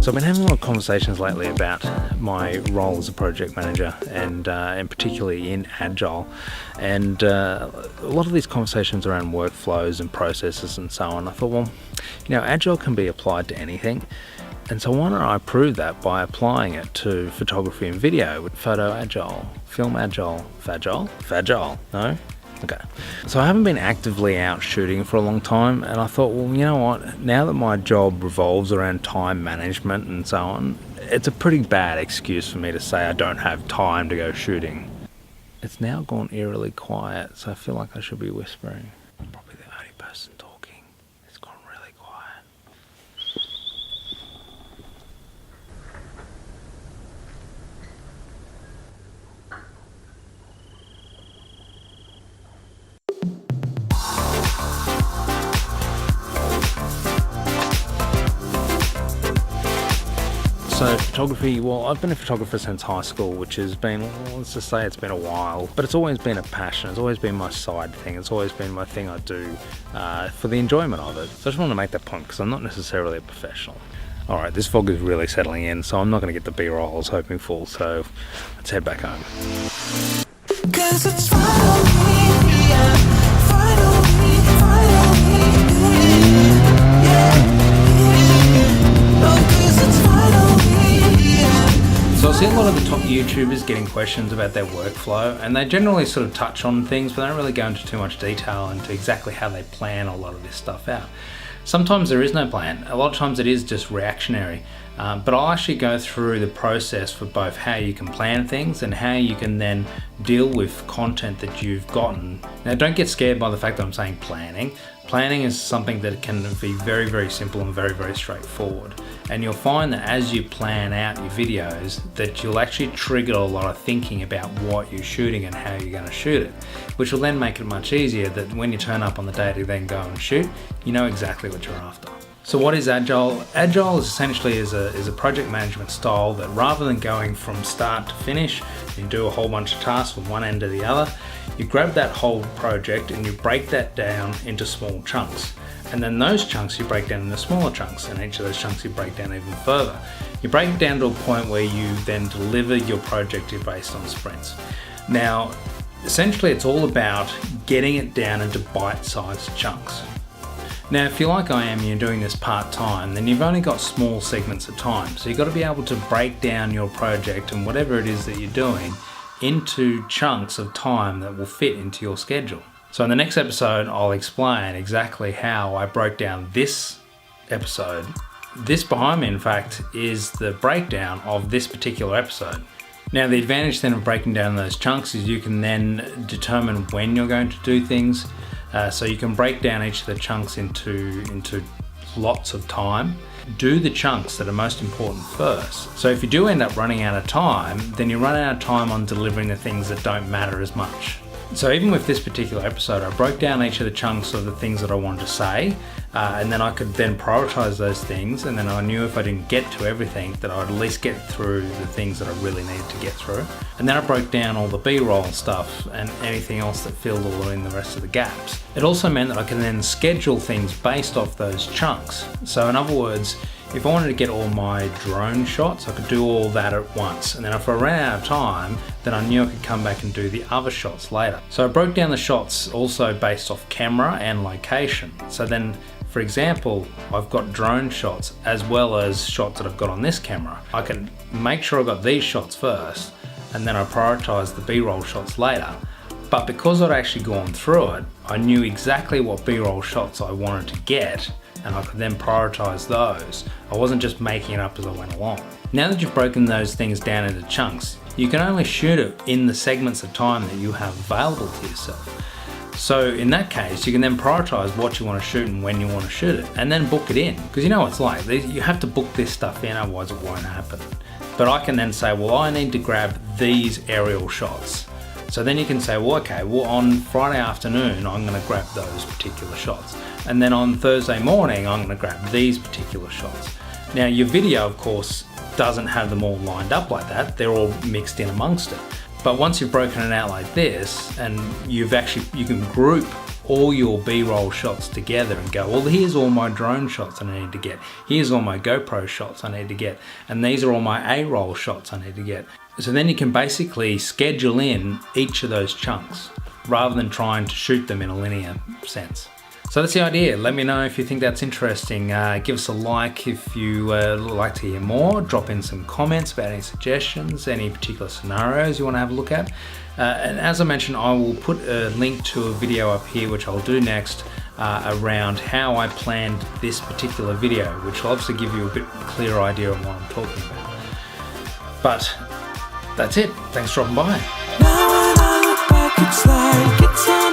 So I've been having a lot of conversations lately about my role as a project manager and particularly in Agile, and a lot of these conversations around workflows and processes and so on. I thought, well, Agile can be applied to anything, and so why don't I prove that by applying it to photography and video with Photo Agile, Film Agile, Fagile, no? Okay. So I haven't been actively out shooting for a long time, and I thought, well, you know what? Now that my job revolves around time management and so on, it's a pretty bad excuse for me to say I don't have time to go shooting. It's now gone eerily quiet, so I feel like I should be whispering. I'm probably the only person talking. It's gone really quiet. So photography, well, I've been a photographer since high school, which has been, well, let's just say it's been a while, but it's always been a passion. It's always been my side thing. It's always been my thing I do for the enjoyment of it. So I just want to make that point because I'm not necessarily a professional. All right, this fog is really settling in, so I'm not going to get the B-roll I was hoping for, so let's head back home. 'Cause it's finally, yeah, finally, yeah. Oh, 'cause it's finally, yeah. So I see a lot of the top YouTubers getting questions about their workflow, and they generally sort of touch on things, but they don't really go into too much detail into exactly how they plan a lot of this stuff out. Sometimes there is no plan. A lot of times it is just reactionary. But I'll actually go through the process for both how you can plan things and how you can then deal with content that you've gotten. Now, don't get scared by the fact that I'm saying planning. Planning is something that can be very, very simple and very, very straightforward. And you'll find that as you plan out your videos, that you'll actually trigger a lot of thinking about what you're shooting and how you're going to shoot it, which will then make it much easier that when you turn up on the day to then go and shoot, you know exactly what you're after. So what is Agile? Agile is essentially is a project management style that rather than going from start to finish, you do a whole bunch of tasks from one end to the other, you grab that whole project and you break that down into small chunks. And then those chunks you break down into smaller chunks, and each of those chunks you break down even further. You break it down to a point where you then deliver your project based on sprints. Now, essentially it's all about getting it down into bite-sized chunks. Now, if you're like I am, you're doing this part-time, then you've only got small segments of time. So you've got to be able to break down your project and whatever it is that you're doing into chunks of time that will fit into your schedule. So in the next episode, I'll explain exactly how I broke down this episode. This behind me, in fact, is the breakdown of this particular episode. Now, the advantage then of breaking down those chunks is you can then determine when you're going to do things. So you can break down each of the chunks into lots of time. Do the chunks that are most important first. So if you do end up running out of time, then you run out of time on delivering the things that don't matter as much. So even with this particular episode, I broke down each of the chunks of the things that I wanted to say, and then I could then prioritize those things, and then I knew if I didn't get to everything that I'd at least get through the things that I really needed to get through. And then I broke down all the B-roll stuff and anything else that filled all in the rest of the gaps. It also meant that I can then schedule things based off those chunks. So in other words, if I wanted to get all my drone shots, I could do all that at once. And then if I ran out of time, then I knew I could come back and do the other shots later. So I broke down the shots also based off camera and location. So then, for example, I've got drone shots as well as shots that I've got on this camera. I can make sure I got these shots first, and then I prioritize the B-roll shots later. But because I'd actually gone through it, I knew exactly what B-roll shots I wanted to get, and I could then prioritize those. I wasn't just making it up as I went along. Now that you've broken those things down into chunks, you can only shoot it in the segments of time that you have available to yourself. So in that case, you can then prioritize what you want to shoot and when you want to shoot it, and then book it in. Because you know what it's like, you have to book this stuff in, otherwise it won't happen. But I can then say, well, I need to grab these aerial shots. So then you can say, well, okay, well, on Friday afternoon, I'm going to grab those particular shots. And then on Thursday morning, I'm going to grab these particular shots. Now, your video, of course, doesn't have them all lined up like that. They're all mixed in amongst it. But once you've broken it out like this, and you can group all your B-roll shots together and go, well, here's all my drone shots I need to get. Here's all my GoPro shots I need to get. And these are all my A-roll shots I need to get. So then you can basically schedule in each of those chunks rather than trying to shoot them in a linear sense. So that's the idea. Let me know if you think that's interesting. Give us a like if you like to hear more. Drop in some comments about any suggestions, any particular scenarios you want to have a look at. And as I mentioned, I will put a link to a video up here, which I'll do next, around how I planned this particular video, which will obviously give you a bit clearer idea of what I'm talking about. But that's it. Thanks for dropping by. Now when I look back, it's like it's on